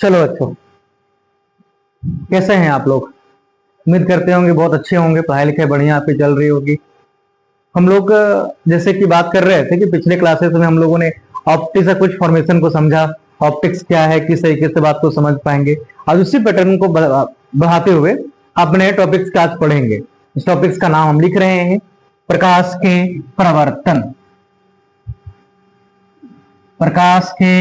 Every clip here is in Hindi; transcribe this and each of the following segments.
चलो बच्चों, कैसे हैं आप लोग? उम्मीद करते होंगे बहुत अच्छे होंगे, पढ़ाई लिखाई बढ़िया आपकी चल रही होगी। हम लोग जैसे कि बात कर रहे थे कि पिछले क्लासेस में हम लोगों ने ऑप्टिक्स का कुछ फॉर्मेशन को समझा, ऑप्टिक्स क्या है, किस तरीके से बात को समझ पाएंगे। आज उसी पैटर्न को बढ़ाते हुए अपने टॉपिक्स का आज पढ़ेंगे। इस टॉपिक्स का नाम हम लिख रहे हैं प्रकाश के प्रवर्तन। प्रकाश के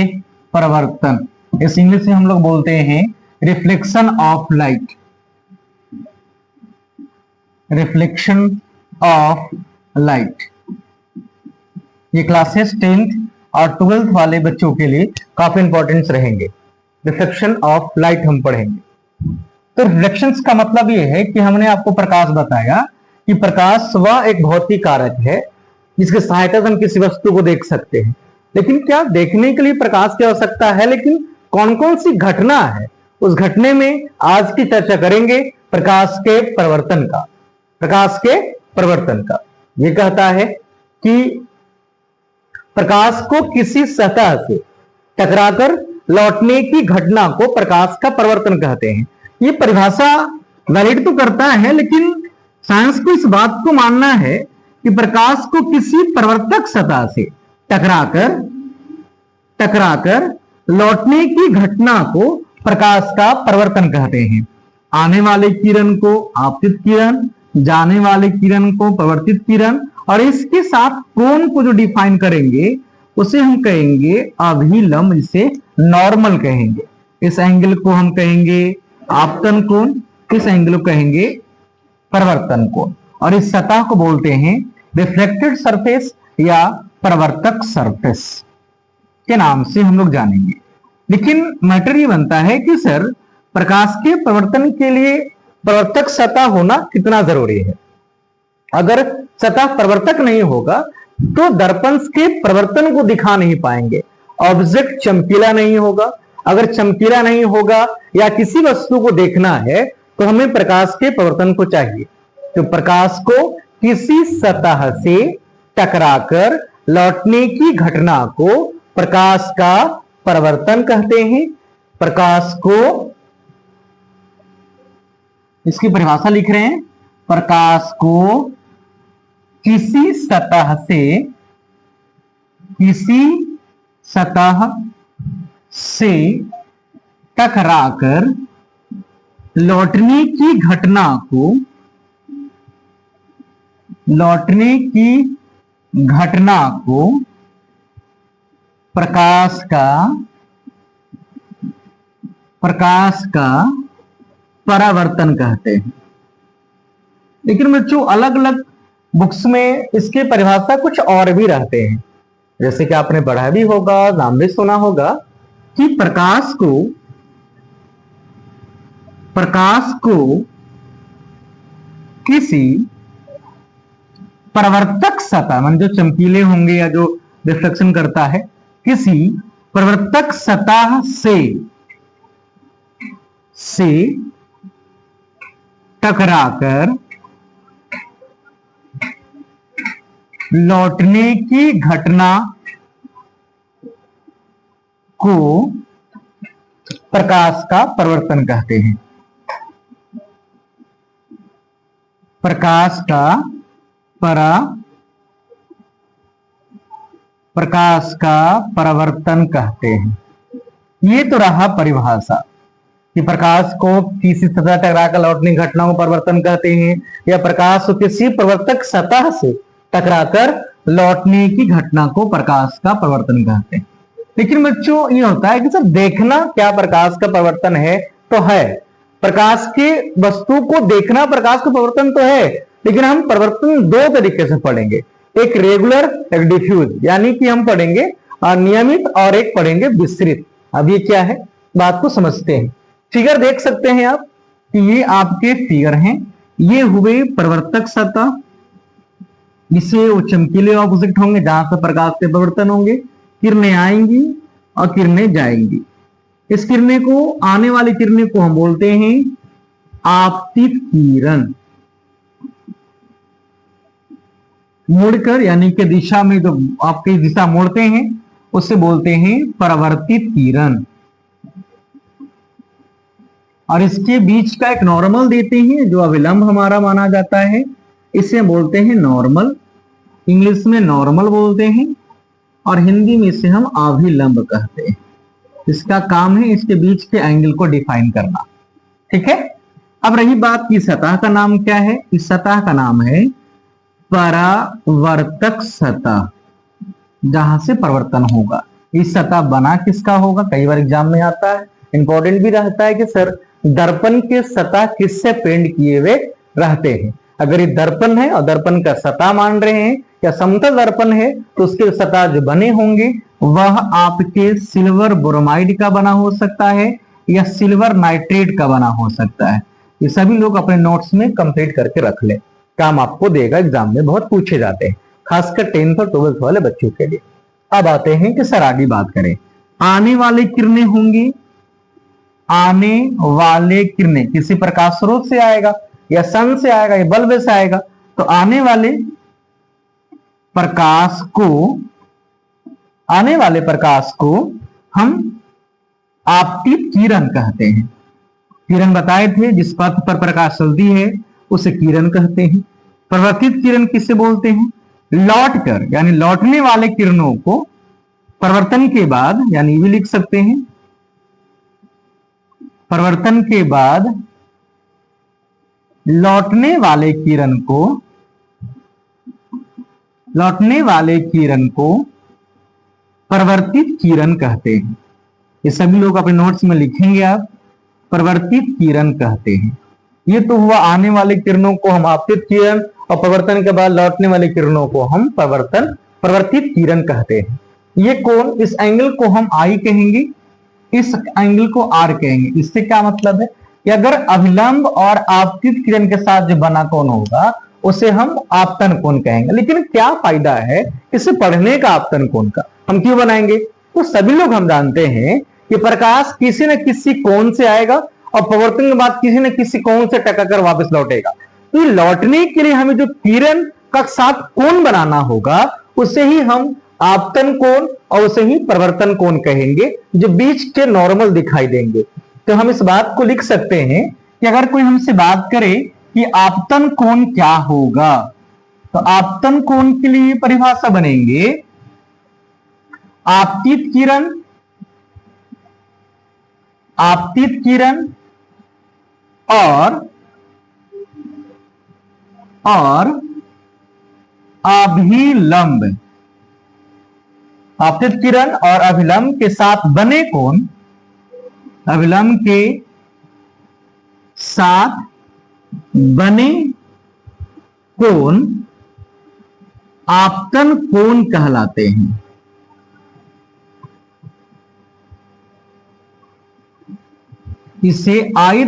प्रवर्तन, इस इंग्लिश में हम लोग बोलते हैं reflection of light. Reflection of light. ये क्लासेस 10th और 12th वाले बच्चों के लिए काफी इंपॉर्टेंट रहेंगे। रिफ्लेक्शन ऑफ लाइट हम पढ़ेंगे। तो रिफ्लेक्शंस का मतलब ये है कि हमने आपको प्रकाश बताया कि प्रकाश वह एक भौतिक कारक है जिसकी सहायता से हम किसी वस्तु को देख सकते हैं। लेकिन क्या देखने के लिए प्रकाश की आवश्यकता है? लेकिन कौन कौन सी घटना है, उस घटने में आज की चर्चा करेंगे प्रकाश के प्रवर्तन का। प्रकाश के प्रवर्तन का ये कहता है कि प्रकाश को किसी सतह से टकराकर लौटने की घटना को प्रकाश का प्रवर्तन कहते हैं। ये परिभाषा वैलिड तो करता है, लेकिन साइंस को इस बात को मानना है कि प्रकाश को किसी प्रवर्तक सतह से टकराकर लौटने की घटना को प्रकाश का प्रवर्तन कहते हैं। आने वाले किरण को आपतित किरण, जाने वाले किरण को प्रवर्तित किरण, और इसके साथ कोण को जो डिफाइन करेंगे उसे हम कहेंगे अभिलंब, जिसे नॉर्मल कहेंगे। इस एंगल को हम कहेंगे आपतन कोण, इस एंगल को कहेंगे प्रवर्तन कोण, और इस सतह को बोलते हैं रिफ्लेक्टेड सरफेस या प्रवर्तक सरफेस के नाम से हम लोग जानेंगे। लेकिन मैटर ये बनता है कि सर प्रकाश के प्रवर्तन के लिए प्रवर्तक सतह होना कितना जरूरी है? अगर सतह प्रवर्तक नहीं होगा तो दर्पण के प्रवर्तन को दिखा नहीं पाएंगे, ऑब्जेक्ट चमकीला नहीं होगा। अगर चमकीला नहीं होगा या किसी वस्तु को देखना है तो हमें प्रकाश के प्रवर्तन को चाहिए। तो प्रकाश को किसी सतह से टकराकर लौटने की घटना को प्रकाश का प्रवर्तन कहते हैं। प्रकाश को, इसकी परिभाषा लिख रहे हैं, प्रकाश को किसी सतह से टकराकर लौटने की घटना को प्रकाश का परावर्तन कहते हैं। लेकिन बच्चों अलग अलग बुक्स में इसके परिभाषा कुछ और भी रहते हैं। जैसे कि आपने पढ़ा भी होगा, नाम भी सुना होगा कि प्रकाश को किसी प्रवर्तक सतह, मान जो चमकीले होंगे या जो रिफ्लेक्शन करता है, किसी प्रवर्तक सतह से टकराकर लौटने की घटना को प्रकाश का प्रवर्तन कहते हैं। प्रकाश का परावर्तन कहते हैं। ये तो रहा परिभाषा कि प्रकाश को किसी सतह टकराकर लौटने की घटना को परिवर्तन कहते हैं, या प्रकाश को किसी प्रवर्तक सतह से टकराकर लौटने की घटना को प्रकाश का प्रवर्तन कहते हैं। लेकिन बच्चों ये होता है कि सर देखना क्या प्रकाश का प्रवर्तन है? तो है, प्रकाश के वस्तु को देखना प्रकाश का प्रवर्तन तो है, लेकिन हम प्रवर्तन दो तरीके से पढ़ेंगे, एक रेगुलर, एक डिफ्यूज, यानी कि हम पढ़ेंगे नियमित और एक पढ़ेंगे विस्तृत। अब ये क्या है, बात को समझते हैं। फिगर देख सकते हैं आप कि ये आपके फिगर हैं, ये हुए प्रवर्तक सतह, इससे वो चमकीले ऑब्जेक्ट होंगे जहां से प्रकाश के प्रवर्तन होंगे, किरणें आएंगी और किरणें जाएंगी। इस किरणें को, आने वाली किरणें को हम बोलते हैं आपतित किरण। मोड़कर, यानी कि दिशा में जो आपकी दिशा मोड़ते हैं उससे बोलते हैं परावर्तित किरण। और इसके बीच का एक नॉर्मल देते हैं जो अविलंब हमारा माना जाता है, इसे बोलते हैं नॉर्मल। इंग्लिश में नॉर्मल बोलते हैं और हिंदी में इसे हम अभिलंब कहते हैं। इसका काम है इसके बीच के एंगल को डिफाइन करना। ठीक है, अब रही बात की सतह का नाम क्या है। इस सतह का नाम है परावर्तक सतह, जहां से परिवर्तन होगा। इस सतह बना किसका होगा, कई बार एग्जाम में आता है, इंपॉर्टेंट भी रहता है कि सर दर्पण के सतह किससे पेंट किए हुए रहते हैं। अगर ये दर्पण है और दर्पण का सतह मान रहे हैं या समतल दर्पण है तो उसके सतह जो बने होंगे वह आपके सिल्वर ब्रोमाइड का बना हो सकता है या सिल्वर नाइट्रेट का बना हो सकता है। ये सभी लोग अपने नोट्स में कंप्लीट करके रख ले, काम आपको देगा, एग्जाम में बहुत पूछे जाते हैं, खासकर 10th और 12th वाले बच्चों के लिए। अब आते हैं कि सर आगे बात करें, आने वाली किरणें होंगी। आने वाले किरणें किसी प्रकाश स्रोत से आएगा या सन से आएगा या बल्ब से आएगा, तो आने वाले प्रकाश को हम आपतित किरण कहते हैं। किरण बताए थे, जिस पथ पर प्रकाश चलती है उसे किरण कहते हैं। परिवर्तित किरण किसे बोलते हैं, लौटकर यानी लौटने वाले किरणों को परिवर्तन के बाद, यानी भी लिख सकते हैं, परिवर्तन के बाद लौटने वाले किरण को परिवर्तित किरण कहते हैं। ये सभी लोग अपने नोट्स में लिखेंगे आप, परिवर्तित किरण कहते हैं। ये तो हुआ आने वाले किरणों को हम आपतित किरण और परिवर्तन के बाद लौटने वाले किरणों को हम परिवर्तित किरण कहते हैं। ये कौन, इस एंगल को हम आई कहेंगे, इस एंगल को आर कहेंगे। इससे क्या मतलब है कि अगर अभिलंब और आपतित किरण के साथ जो बना कोण होगा उसे हम आपतन कोण कहेंगे। लेकिन क्या फायदा है इसे पढ़ने का आपतन कोण का, हम क्यों बनाएंगे। तो सभी लोग हम जानते हैं कि प्रकाश किसी न किसी कोण से आएगा और परिवर्तन के बाद किसी न किसी कोण से टकराकर वापस लौटेगा। तो लौटने के लिए हमें जो किरण का साथ कोण बनाना होगा उसे ही हम आपतन कोण और उसे ही परिवर्तन कोण कहेंगे, जो बीच के नॉर्मल दिखाई देंगे। तो हम इस बात को लिख सकते हैं कि अगर कोई हमसे बात करे कि आपतन कोण क्या होगा, तो आपतन कोण के लिए परिभाषा बनेंगे आपतित किरण और अभिलंब, आपतित किरण और अभिलंब के साथ बने कोण, अभिलंब के साथ बने कोण आपतन कोण कहलाते हैं। इसे आई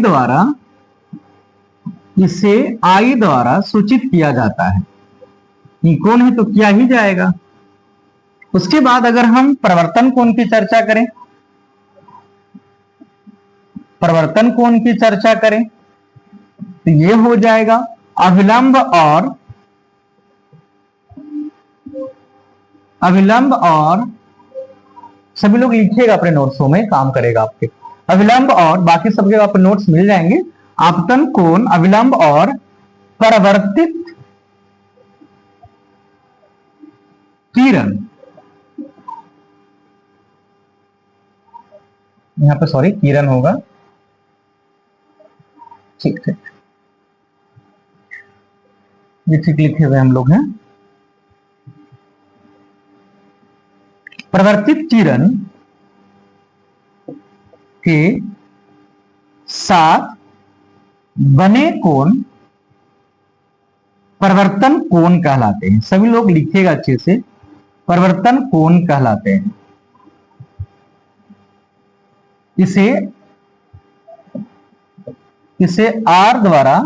द्वारा सूचित किया जाता है। ये कोण है तो किया ही जाएगा। उसके बाद अगर हम परिवर्तन कोण की चर्चा करें, तो ये हो जाएगा अभिलंब और सभी लोग लिखिएगा अपने नोट्सों में, काम करेगा आपके। अभिलंब और बाकी सबके आपको नोट्स मिल जाएंगे। आपतन कोण, अभिलंब और परिवर्तित किरण, यहां पे सॉरी किरण होगा, ठीक है, ये ठीक लिखे हुए हम लोग हैं। परिवर्तित किरण के साथ बने कोण परिवर्तन कोण कहलाते हैं। सभी लोग लिखिएगा अच्छे से, परिवर्तन कोण कहलाते हैं। इसे आर द्वारा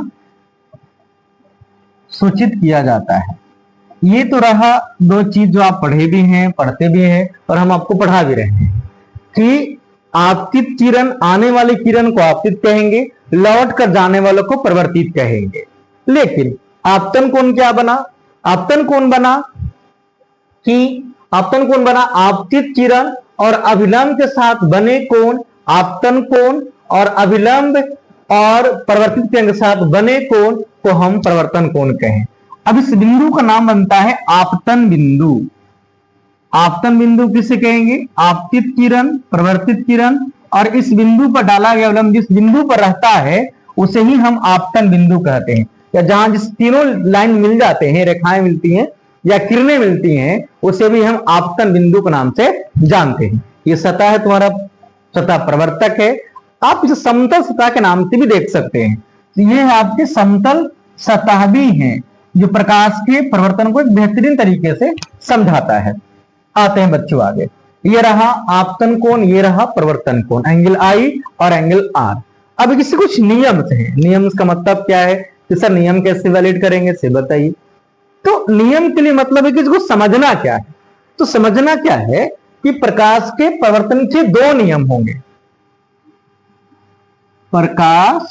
सूचित किया जाता है। ये तो रहा दो चीज जो आप पढ़े भी हैं, पढ़ते भी हैं और हम आपको पढ़ा भी रहे हैं कि आपतित किरण, आने वाले किरण को आपतित कहेंगे, लौट कर जाने वालों को परिवर्तित कहेंगे। लेकिन आपतन कोण क्या बना, आपतन कोण बना आपतित किरण और अभिलंब के साथ बने कोण आपतन कोण और अभिलंब और परिवर्तित किरण के साथ बने कोण को हम परिवर्तन कोण कहें। अब इस बिंदु का नाम बनता है आपतन बिंदु। आपतन बिंदु किसे कहेंगे? आपतित किरण, परिवर्तित किरण और इस बिंदु पर डाला गया अवलंब जिस बिंदु पर रहता है उसे ही हम आपतन बिंदु कहते हैं। या जहां जिस तीनों लाइन मिल जाते हैं, रेखाएं मिलती हैं या किरणें मिलती हैं, उसे भी हम आपतन बिंदु के नाम से जानते हैं। ये सतह है तुम्हारा, सतह प्रवर्तक है। आप इसे समतल सतह के नाम से भी देख सकते हैं। ये आपके समतल सतह भी हैं जो प्रकाश के परिवर्तन को एक बेहतरीन तरीके से समझाता है। आते हैं बच्चों आगे। ये रहा आपतन कोण, ये रहा परिवर्तन कोण, एंगल आई और एंगल आर। अब इससे कुछ नियम हैं। नियम का मतलब क्या है कि सर नियम कैसे वैलिड करेंगे से बताइए। तो नियम के लिए मतलब है कि इसको समझना क्या है। तो समझना क्या है कि प्रकाश के परिवर्तन के दो नियम होंगे। प्रकाश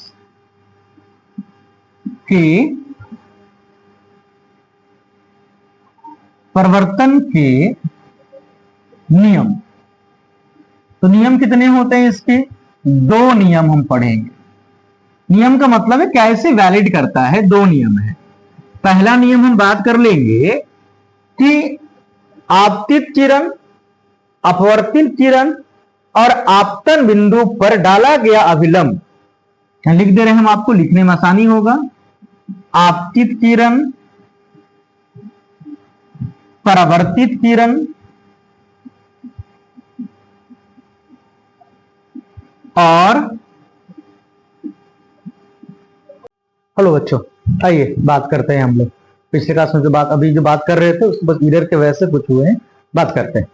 के परिवर्तन के नियम। तो नियम कितने होते हैं इसके? दो नियम हम पढ़ेंगे। नियम का मतलब है कैसे वैलिड करता है, दो नियम है। पहला नियम हम बात कर लेंगे कि आपतित किरण, अपवर्तित किरण और आपतन बिंदु पर डाला गया अभिलंब, लिख दे रहे हैं हम आपको, लिखने में आसानी होगा। आपतित किरण, परावर्तित किरण और हेलो बच्चों, आइए बात करते हैं हम लोग पिछले क्लास में जो बात अभी जो बात कर रहे थे उसको बस इधर के वजह से कुछ हुए हैं, बात करते हैं।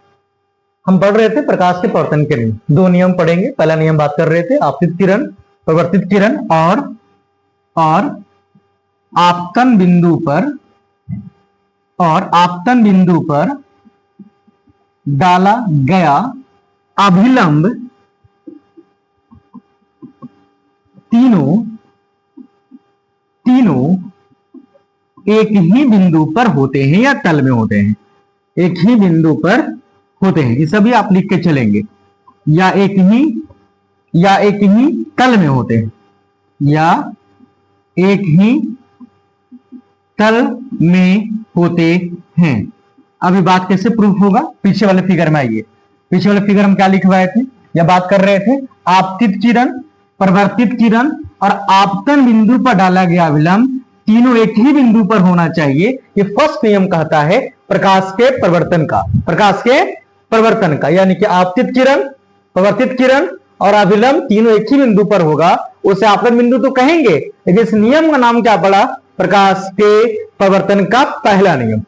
हम पढ़ रहे थे प्रकाश के परिवर्तन के नियम, दो नियम पढ़ेंगे। पहला नियम बात कर रहे थे आपतित किरण, परिवर्तित किरण और आपतन बिंदु पर डाला गया अभिलंब तीनों एक ही बिंदु पर होते हैं या तल में होते हैं। एक ही बिंदु पर होते हैं, ये सभी आप लिख के चलेंगे। या एक ही तल में होते हैं, या एक ही तल में होते हैं। अभी बात कैसे प्रूफ होगा? पीछे वाले फिगर में आइए। पीछे वाले फिगर हम क्या लिखवाए थे या बात कर रहे थे? आपतित किरण, परिवर्तित किरण और आपतन बिंदु पर डाला गया अभिलंब तीनों एक ही बिंदु पर होना चाहिए। ये फर्स्ट नियम कहता है प्रकाश के परिवर्तन का। प्रकाश के परिवर्तन का यानी कि आपतित किरण, परिवर्तित किरण और अभिलंब तीनों एक ही बिंदु पर होगा, उसे आपतन बिंदु तो कहेंगे, लेकिन इस नियम का नाम क्या पड़ा? प्रकाश के परिवर्तन का पहला नियम।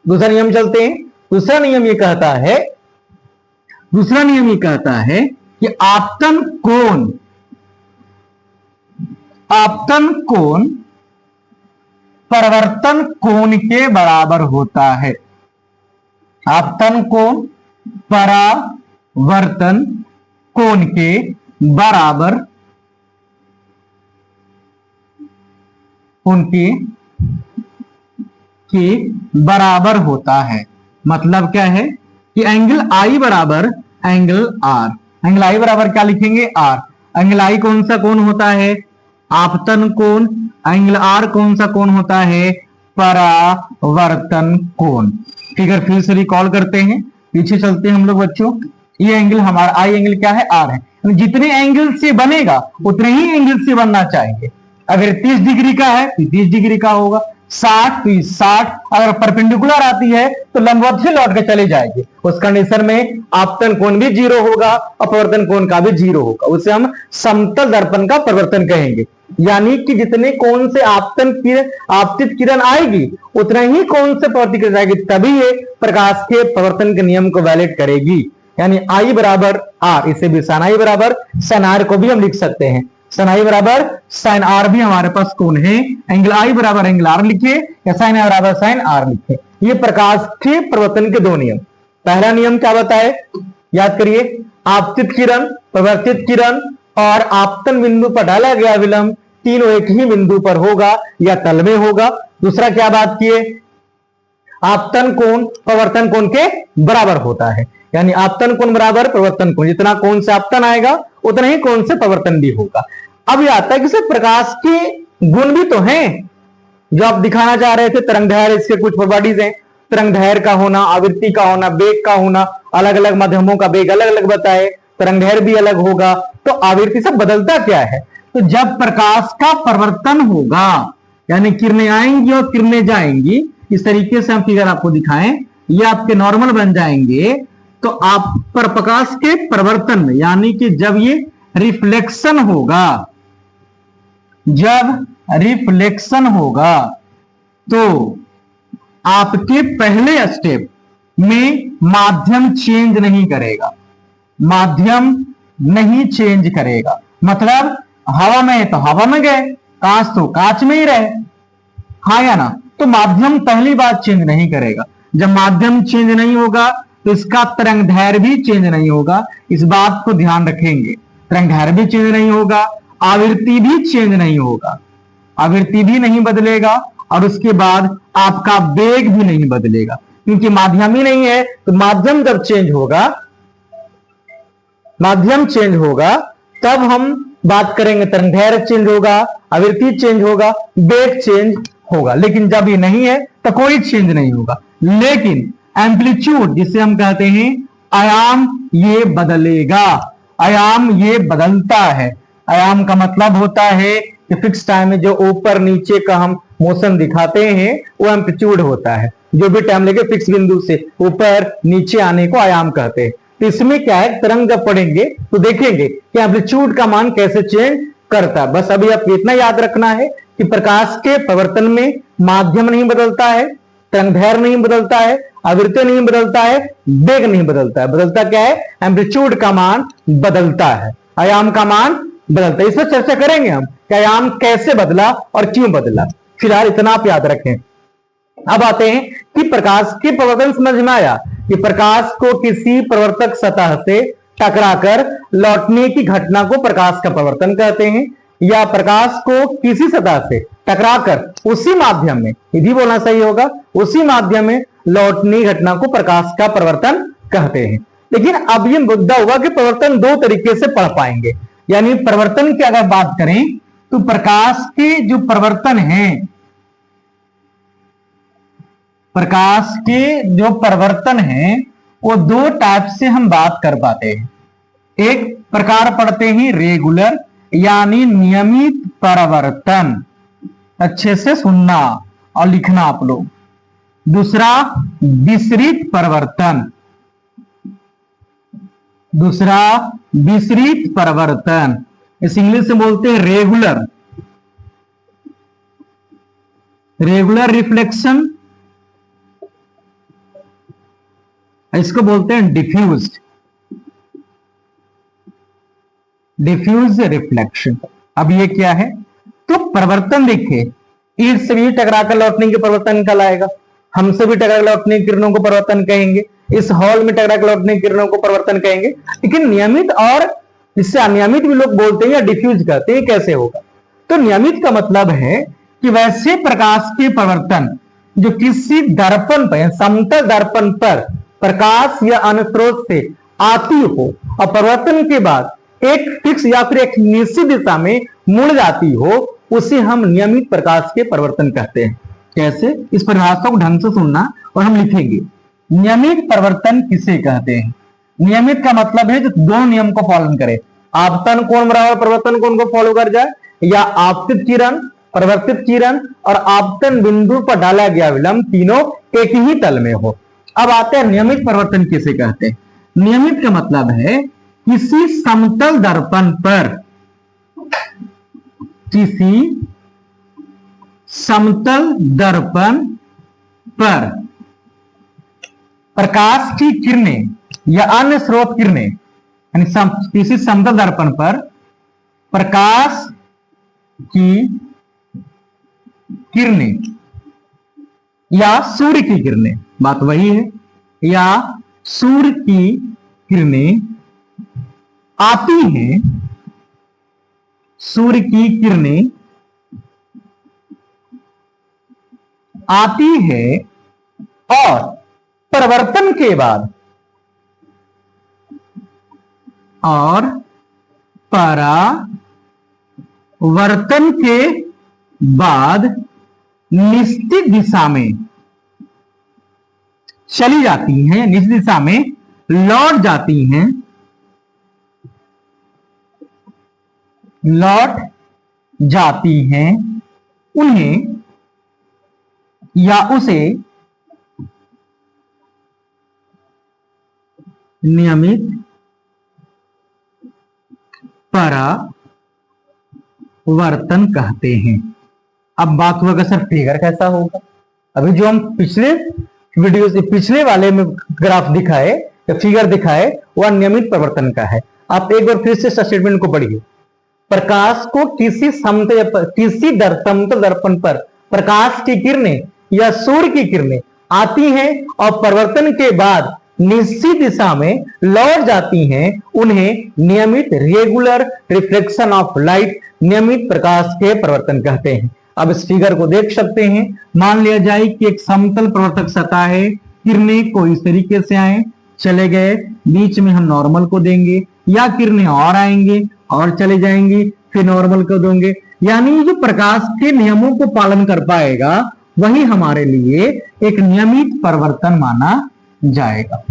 दूसरा नियम चलते हैं। दूसरा नियम ये कहता है कि आपतन कोण परिवर्तन कोण के बराबर होता है। आपतन कोण परावर्तन कोण के बराबर होता है। मतलब क्या है कि एंगल आई बराबर एंगल आर। एंगल आई बराबर क्या लिखेंगे? आर। एंगल आई कौन सा कोण होता है? आपतन कोण। एंगल आर कौन सा कोण होता है? परावर्तन कोण। फिगर फिर से रिकॉल करते हैं, पीछे चलते हैं हम लोग बच्चों। ये एंगल हमारा आई एंगल क्या है? आर है। जितने एंगल से बनेगा उतने ही एंगल से बनना चाहिए। अगर 30 डिग्री का है तो 30 डिग्री का होगा, 60 तो 60। अगर परपेंडिकुलर आती है तो लंबवत से लौट के चले जाएगी। उस कंडीशन में आपतन कोण भी 0 होगा और परिवर्तन कोण का भी 0 होगा। उसे हम समतल दर्पण का परिवर्तन कहेंगे। यानी कि जितने कोण से आपतित किरण आएगी उतना ही कोण से परिवर्तित किरण आएगी, तभी ये प्रकाश के परिवर्तन के नियम को वैलिड करेगी। यानी आई बराबर आर, इसे भी साइन आई बराबर साइन आर को भी हम लिख सकते हैं। साइन आई बराबर साइन आर भी हमारे पास कोण है। एंगल आई बराबर एंगल आर लिखे या साइन आई बराबर साइन आर लिखे। ये प्रकाश के परिवर्तन के दो नियम। पहला नियम क्या बताए? याद करिए, आपतित किरण, परिवर्तित किरण और आपतन बिंदु पर डाला गया अभिलंब तीनों एक ही बिंदु पर होगा या तल में होगा। दूसरा क्या बात किए? आपतन कोण परिवर्तन कोण के बराबर होता है। यानी आपतन कोण बराबर परिवर्तन कोण, जितना कोण से आपतन आएगा उतना ही कोण से परिवर्तन भी होगा। अब ये आता है कि सर प्रकाश के गुण भी तो हैं जो आप दिखाना चाह रहे थे, तरंगदैर्घ्य, इसके कुछ प्रॉपर्टीज हैं, तरंगदैर्घ्य का होना, आवृत्ति का होना, वेग का होना, अलग अलग माध्यमों का वेग अलग अलग बताए, तरंगदैर्घ्य भी अलग होगा, तो आवृत्ति से बदलता क्या है? तो जब प्रकाश का परिवर्तन होगा, यानी किरणें आएंगी और किरणें जाएंगी, इस तरीके से हम फिगर आपको दिखाएं, ये आपके नॉर्मल बन जाएंगे, तो आप पर प्रकाश के परिवर्तन में, यानी कि जब ये रिफ्लेक्शन होगा, जब रिफ्लेक्शन होगा, तो आपके पहले स्टेप में माध्यम चेंज नहीं करेगा, माध्यम नहीं चेंज करेगा। मतलब हवा में तो हवा में गए, कांच तो कांच में ही रहे, हाँ या ना? तो माध्यम पहली बात चेंज नहीं करेगा। जब माध्यम चेंज नहीं होगा तो इसका तरंगदैर्घ्य भी चेंज नहीं होगा, इस बात को ध्यान रखेंगे। तरंगदैर्घ्य भी चेंज नहीं होगा, आवृत्ति भी चेंज नहीं होगा, आवृत्ति भी नहीं बदलेगा, और उसके बाद आपका वेग भी नहीं बदलेगा, क्योंकि माध्यम ही नहीं है। तो माध्यम जब चेंज होगा, माध्यम चेंज होगा, तब हम बात करेंगे तरंगदैर्घ्य चेंज होगा, आवृत्ति चेंज होगा, वेग चेंज होगा। लेकिन जब ये नहीं है तो कोई चेंज नहीं होगा। लेकिन एम्पलीट्यूड, जिसे हम कहते हैं आयाम, ये बदलेगा, आयाम ये बदलता है। आयाम का मतलब होता है कि फिक्स टाइम में जो ऊपर नीचे का हम मोशन दिखाते हैं वो एम्पलीट्यूड होता है। जो भी टाइम लेके फिक्स बिंदु से ऊपर नीचे आने को आयाम कहते हैं। तो इसमें क्या है, तरंग जब पढ़ेंगे तो देखेंगे कि एम्पलीट्यूड का मान कैसे चेंज करता है। बस अभी आपको इतना याद रखना है कि प्रकाश के परिवर्तन में माध्यम नहीं बदलता है, तरंगदैर्घ्य नहीं बदलता है, आवृत्ति नहीं बदलता है, वेग नहीं बदलता है। बदलता क्या है? एम्पलीट्यूड का मान बदलता है, आयाम का मान बदलता है। इस पर चर्चा करेंगे हम कि आयाम कैसे बदला और क्यों बदला। फिलहाल इतना आप याद रखें। अब आते हैं कि प्रकाश के परिवर्तन समझ में आया कि प्रकाश को किसी प्रवर्तक सतह से टकराकर लौटने की घटना को प्रकाश का परिवर्तन कहते हैं, या प्रकाश को किसी सतह से टकराकर उसी माध्यम में, यदि बोलना सही होगा, उसी माध्यम में लौटने घटना को प्रकाश का परिवर्तन कहते हैं। लेकिन अब ये मुद्दा होगा कि परिवर्तन दो तरीके से पढ़ पाएंगे। यानी परिवर्तन की अगर बात करें तो प्रकाश के जो परिवर्तन हैं, प्रकाश के जो परिवर्तन हैं वो दो टाइप से हम बात कर पाते हैं। एक प्रकार पढ़ते हैं रेगुलर, यानी नियमित परिवर्तन, अच्छे से सुनना और लिखना आप लोग। दूसरा विसरित परिवर्तन, दूसरा विसरित परिवर्तन, इस इंग्लिश में बोलते हैं रेगुलर, रेगुलर रिफ्लेक्शन, इसको बोलते हैं डिफ्यूज, डिफ्यूज रिफ्लेक्शन। अब ये क्या है? तो परिवर्तन देखिए, ईट से भी टकराकर लौटने के परिवर्तन कहलाएगा, हमसे भी टकरा लौटने की किरणों को परिवर्तन कहेंगे, इस हॉल में टकरा कर लौटने की किरणों को परिवर्तन कहेंगे। लेकिन नियमित और इससे अनियमित भी लोग बोलते हैं या डिफ्यूज कहते हैं, कैसे होगा? तो नियमित का मतलब है कि वैसे प्रकाश के परिवर्तन जो किसी दर्पण पर, समतल दर्पण पर प्रकाश या अन्य स्रोत से आती हो और परिवर्तन के बाद एक फिक्स या फिर एक निश्चित दिशा में मुड़ जाती हो, उसे हम नियमित प्रकाश के परिवर्तन कहते हैं। कैसे? इस परिभाषा को ढंग से सुनना और हम लिखेंगे। नियमित परिवर्तन किसे कहते हैं? नियमित का मतलब है जो दो नियम को पालन करे, आपतन कोण बराबर परिवर्तन कोण को फॉलो कर जाए, या आपतित किरण, परिवर्तित किरण और आपतन बिंदु पर डाला गया विलंब तीनों एक ही तल में हो। अब आते हैं नियमित परिवर्तन किसे कहते हैं। नियमित का मतलब है किसी समतल दर्पण पर, किसी समतल दर्पण पर प्रकाश की किरणें या अन्य स्रोत किरणें, यानी किसी समतल दर्पण पर प्रकाश की किरणें या सूर्य की किरणें, बात वही है, या सूर्य की किरणें आती हैं, सूर्य की किरणें आती है और परिवर्तन के बाद, और वर्तन के बाद निश्चित दिशा में चली जाती हैं, निश्चित दिशा में लौट जाती हैं, लौट जाती हैं, उन्हें या उसे नियमित परावर्तन कहते हैं। अब बात हुआ कि सर फिगर कैसा होगा। अभी जो हम पिछले वीडियो से पिछले वाले में ग्राफ दिखाए या फिगर दिखाए वह नियमित परिवर्तन का है। आप एक बार फिर से स्टेटमेंट को पढ़िए। प्रकाश को किसी समतल दर्पण पर प्रकाश की किरणें या सूर्य की किरणें आती हैं और परिवर्तन के बाद निश्चित दिशा में लौट जाती हैं, उन्हें नियमित रेगुलर रिफ्लेक्शन ऑफ लाइट, नियमित प्रकाश के परिवर्तन कहते हैं। अब इस फिगर को देख सकते हैं। मान लिया जाए कि एक समतल प्रवर्तक सतह है, किरणें को इस तरीके से आए, चले गए, बीच में हम नॉर्मल को देंगे, या किरणें और आएंगे और चले जाएंगे, फिर नॉर्मल को देंगे। यानी जो प्रकाश के नियमों को पालन कर पाएगा वही हमारे लिए एक नियमित परिवर्तन माना जाएगा।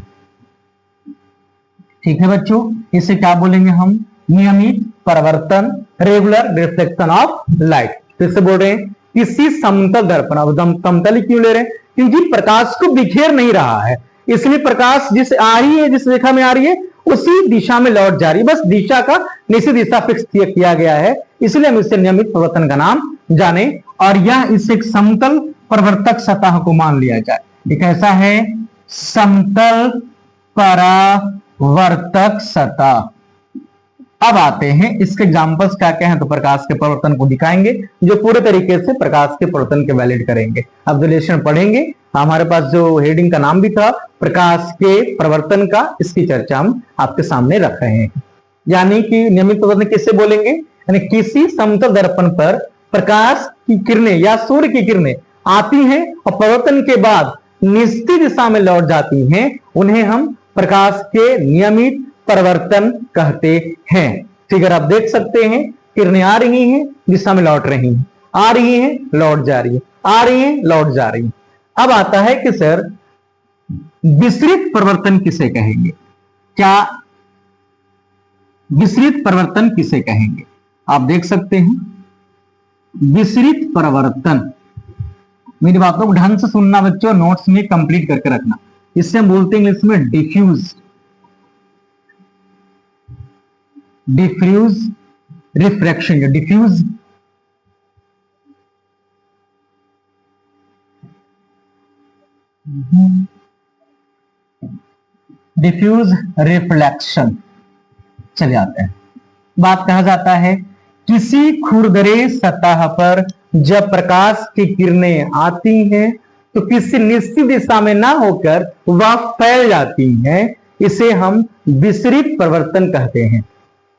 ठीक है बच्चों, इसे क्या बोलेंगे हम? नियमित परिवर्तन, रेगुलर रिफ्लेक्शन ऑफ लाइट। फिर से बोल रहे हैं किसी समतल दर्पण, अब समतल ही क्यों ले रहे हैं? क्योंकि प्रकाश को बिखेर नहीं रहा है, इसलिए प्रकाश जिस आ रही है, जिस रेखा में आ रही है उसी दिशा में लौट जा रही है। बस दिशा का निश्चित दिशा फिक्स किया गया है, इसलिए हम इसे नियमित परिवर्तन का नाम जाने। और यह इस एक समतल परिवर्तक सतह को मान लिया जाए। ये कैसा है? समतल परावर्तक सतह। अब आते हैं इसके एग्जांपल्स क्या क्या हैं, तो प्रकाश के परिवर्तन को दिखाएंगे जो पूरे तरीके से प्रकाश के परिवर्तन के वैलिड करेंगे। अब रिलेशन पढ़ेंगे। हमारे पास जो हेडिंग का नाम भी था प्रकाश के परिवर्तन का, इसकी चर्चा हम आपके सामने रख रहे हैं। यानी कि नियमित परिवर्तन किससे बोलेंगे? यानी किसी समतल दर्पण पर प्रकाश की किरणें या सूर्य की किरणें आती हैं और परिवर्तन के बाद निश्चित दिशा में लौट जाती हैं, उन्हें हम प्रकाश के नियमित परिवर्तन कहते हैं। फिगर आप देख सकते हैं, किरणें आ रही हैं, दिशा में लौट रही हैं, आ रही हैं, लौट जा रही है, आ रही हैं, लौट जा रही हैं। अब आता है कि सर विसरित परिवर्तन किसे कहेंगे? क्या विसरित परिवर्तन किसे कहेंगे? आप देख सकते हैं विसरित परिवर्तन। मेरी बातों को ढंग से सुनना बच्चों, नोट्स में कंप्लीट करके रखना। इससे हम बोलते हैं इंग्लिश में डिफ्यूज रिफ्रैक्शन या डिफ्यूज रिफ्लेक्शन। चले आते हैं, बात कहा जाता है किसी खुरदरे सतह पर जब प्रकाश की किरणें आती हैं तो किसी निश्चित दिशा में ना होकर वह फैल जाती हैं, इसे हम विसरित परिवर्तन कहते हैं।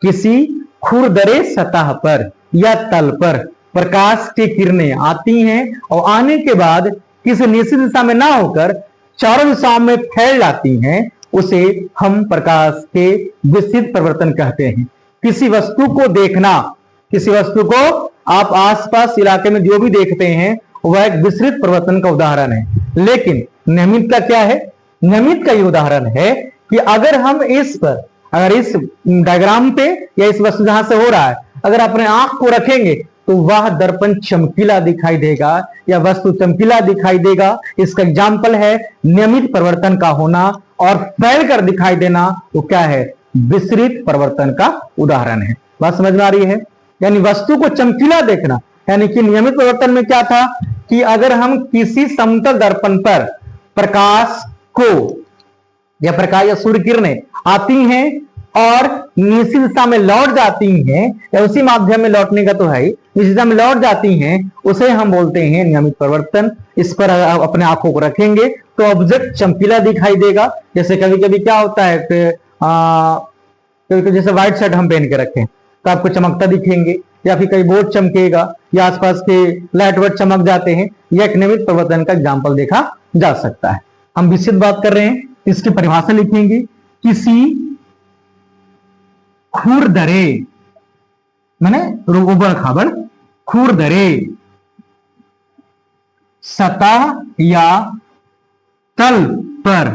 किसी खुरदरे सतह पर या तल पर प्रकाश की किरणें आती हैं और आने के बाद किसी निश्चित दिशा में ना होकर चारों दिशाओं में फैल जाती हैं, उसे हम प्रकाश के विसरित परिवर्तन कहते हैं। किसी वस्तु को देखना, किसी वस्तु को आप आसपास इलाके में जो भी देखते हैं वह एक विसरित परिवर्तन का उदाहरण है। लेकिन नियमित का क्या है? नियमित का ये उदाहरण है कि अगर हम इस डायग्राम पे या इस वस्तु जहां से हो रहा है, अगर अपने आंख को रखेंगे तो वह दर्पण चमकीला दिखाई देगा या वस्तु चमकीला दिखाई देगा। इसका एग्जाम्पल है नियमित परिवर्तन का होना, और फैल कर दिखाई देना वो क्या है? विसरित परिवर्तन का उदाहरण है। बात समझ में आ रही है? यानी वस्तु को चमकीला देखना, यानी कि नियमित परिवर्तन में क्या था कि अगर हम किसी समतल दर्पण पर प्रकाश को या प्रकाश या सूर्य किरणें आती हैं और निश्चित दिशा में लौट जाती हैं, या उसी माध्यम में लौटने का तो है ही, निश्चित दिशा में लौट जाती हैं, उसे हम बोलते हैं नियमित परिवर्तन। इस पर अपने आंखों को रखेंगे तो ऑब्जेक्ट चमकीला दिखाई देगा। जैसे कभी कभी क्या होता है जैसे व्हाइट शर्ट हम पहन के रखें तो आपको चमकता दिखेंगे, या फिर कहीं बोर्ड चमकेगा या आसपास के लाइट वाइट चमक जाते हैं। यह एक नियमित परिवर्तन का एग्जाम्पल देखा जा सकता है। हम विस्तृत बात कर रहे हैं, इसकी परिभाषा लिखेंगे किसी खुरदरे मैंने उबड़ खाबड़ खुरदरे, सतह या तल पर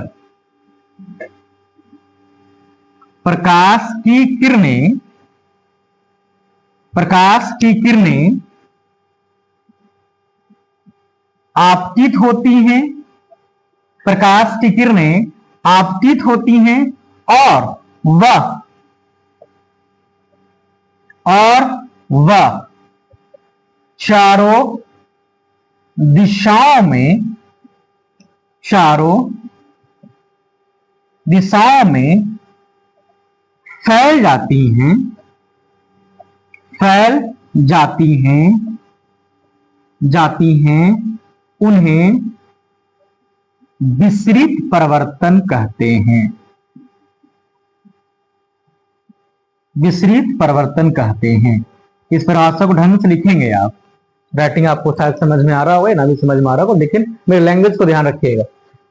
प्रकाश की किरणें आपतित होती हैं, प्रकाश की किरणें आपतित होती हैं और वह चारों दिशाओं में फैल जाती हैं, उन्हें विसरित परिवर्तन कहते हैं। विसरित परिवर्तन कहते हैं। इस परिभाषा को ढंग से लिखेंगे आप, राइटिंग आपको शायद समझ में आ रहा होगा, ना भी समझ में आ रहा होगा, लेकिन मेरे लैंग्वेज को ध्यान रखिएगा।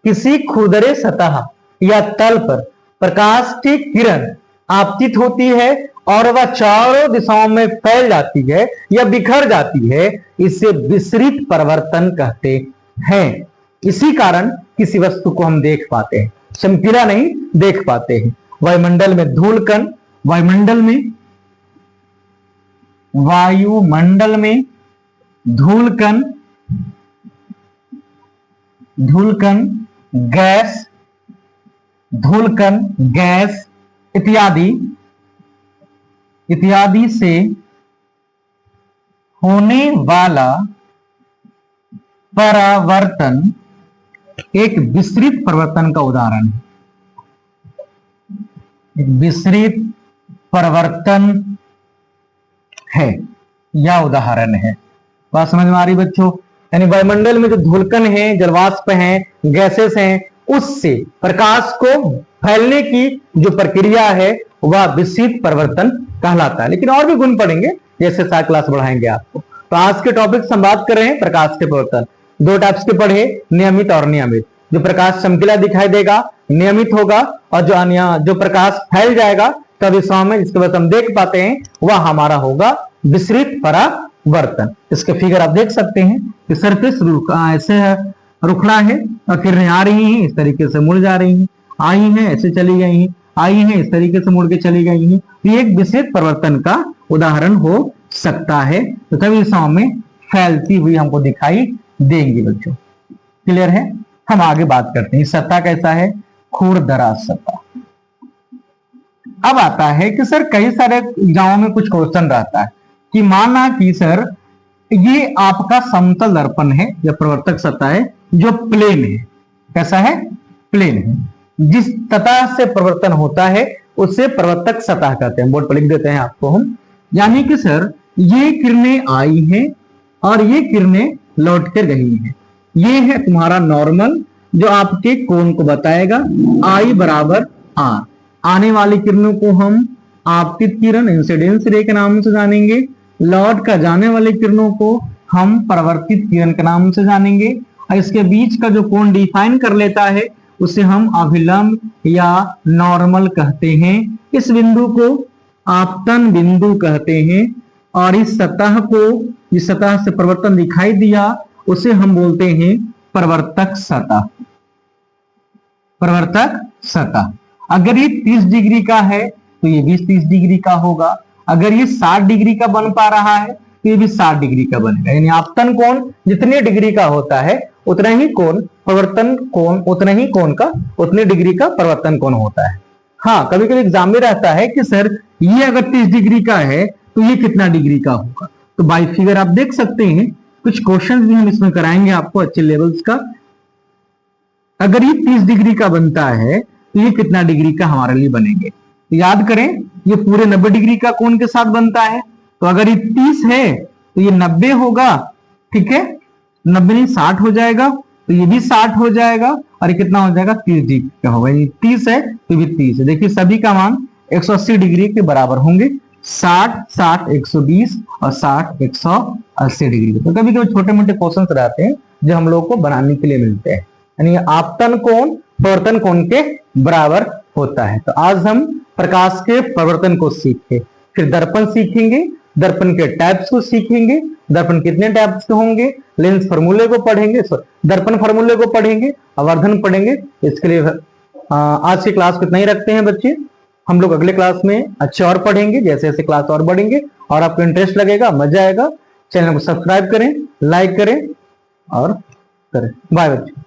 किसी खुरदरे सतह या तल पर प्रकाश की किरण आपतित होती है और वह चारों दिशाओं में फैल जाती है या बिखर जाती है, इसे विसरित परिवर्तन कहते हैं। इसी कारण किसी वस्तु को हम देख पाते हैं, चमकीला नहीं देख पाते हैं। वायुमंडल में धूलकण, वायुमंडल में धूलकण गैस इत्यादि से होने वाला परावर्तन एक विसरित परिवर्तन का उदाहरण है। एक विसरित परिवर्तन है या उदाहरण है। बात समझ में आ रही बच्चों? यानी वायुमंडल में जो धूलकण है, जलवाष्प है, गैसेस हैं, उससे प्रकाश को फैलने की जो प्रक्रिया है वह विसरित परिवर्तन कहलाता है। लेकिन और भी गुण पढ़ेंगे जैसे सारी क्लास बढ़ाएंगे आपको। तो आज के टॉपिक से हम बात कर रहे हैं प्रकाश के परिवर्तन। दो टाइप्स के पढ़े, नियमित और अनियमित। जो प्रकाश चमकीला दिखाई देगा नियमित होगा, और जो प्रकाश फैल जाएगा तब इस में जिसके वजह से हम देख पाते हैं वह हमारा होगा विसरित परावर्तन। इसके फिगर आप देख सकते हैं कि सरफेस ऐसे रुखड़ा है और किरणें आ रही हैं, इस तरीके से मुड़ जा रही हैं, आई हैं ऐसे चली गई हैं, आई हैं इस तरीके से मुड़ के चली गई हैं। ये एक विसरित परिवर्तन का उदाहरण हो सकता है। तो तभी इस में फैलती हुई हमको दिखाई देंगी बच्चों। क्लियर है? हम आगे बात करते हैं। सतह कैसा है? खुरदरा सतह। अब आता है कि सर कई सारे एग्जामों में कुछ क्वेश्चन रहता है कि माना कि सर ये आपका समतल दर्पण है या प्रवर्तक सतह है जो प्लेन है। कैसा है? प्लेन है। जिस सतह से परिवर्तन होता है उसे प्रवर्तक सतह कहते हैं। बोर्ड पर लिख देते हैं आपको हम। यानी कि सर ये किरणें आई हैं और ये किरणें लौट कर गई हैं। ये है तुम्हारा नॉर्मल जो आपके कोण को बताएगा। I बराबर R। आने वाली किरणों को हम आपतित किरण इंसिडेंस रे के नाम से जानेंगे। लौट कर जाने वाली किरणों को हम परावर्तित किरण के नाम से जानेंगे। और इसके बीच का जो कोण डिफाइन कर लेता है उसे हम अभिलंब या नॉर्मल कहते हैं। इस बिंदु को आपतन बिंदु कहते हैं। और इस सतह को, जिस सतह से परिवर्तन दिखाई दिया उसे हम बोलते हैं प्रवर्तक सतह। प्रवर्तक सतह। अगर ये 30 डिग्री का है तो ये भी 30 डिग्री का होगा। अगर ये 60 डिग्री का बन पा रहा है तो ये भी 60 डिग्री का बनेगा। यानी आपतन कोण जितने डिग्री का होता है उतना ही कोण परिवर्तन कोण, उतना ही कोण का उतने डिग्री का परिवर्तन कोण होता है। हाँ, कभी कभी एग्जाम में रहता है कि सर ये अगर 30 डिग्री का है तो ये कितना डिग्री का होगा। तो बाई फिगर आप देख सकते हैं। कुछ क्वेश्चन भी हम इसमें कराएंगे आपको अच्छे लेवल्स का। अगर ये 30 डिग्री का बनता है तो ये कितना डिग्री का हमारे लिए बनेंगे। तो याद करें ये पूरे 90 डिग्री का कोण के साथ बनता है। तो अगर ये 30 है तो ये 90 होगा। ठीक है, 90 नहीं 60 हो जाएगा। तो ये भी 60 हो जाएगा और ये कितना हो जाएगा 30 डिग्री का होगा। ये 30 है तो भी 30 है। देखिए सभी का मान 180 डिग्री के बराबर होंगे। 60 60 120 और 60 180 डिग्री। तो कभी कभी छोटे मोटे क्वेश्चन रहते हैं जो हम लोग को बनाने के लिए मिलते हैं। यानी आपतन कोण परिवर्तन कोण के बराबर होता है। तो आज हम प्रकाश के परिवर्तन को सीखे, फिर दर्पण सीखेंगे, दर्पण के टाइप्स को सीखेंगे, दर्पण कितने टाइप्स के होंगे, लेंस फार्मूले को पढ़ेंगे, दर्पण फार्मूले को पढ़ेंगे, आवर्धन पढ़ेंगे। इसके लिए आज की क्लास को इतना ही रखते हैं बच्चे। हम लोग अगले क्लास में अच्छे और पढ़ेंगे, जैसे जैसे क्लास और बढ़ेंगे और आपको इंटरेस्ट लगेगा, मजा आएगा। चैनल को सब्सक्राइब करें, लाइक करें और करें। बाय बच्चे।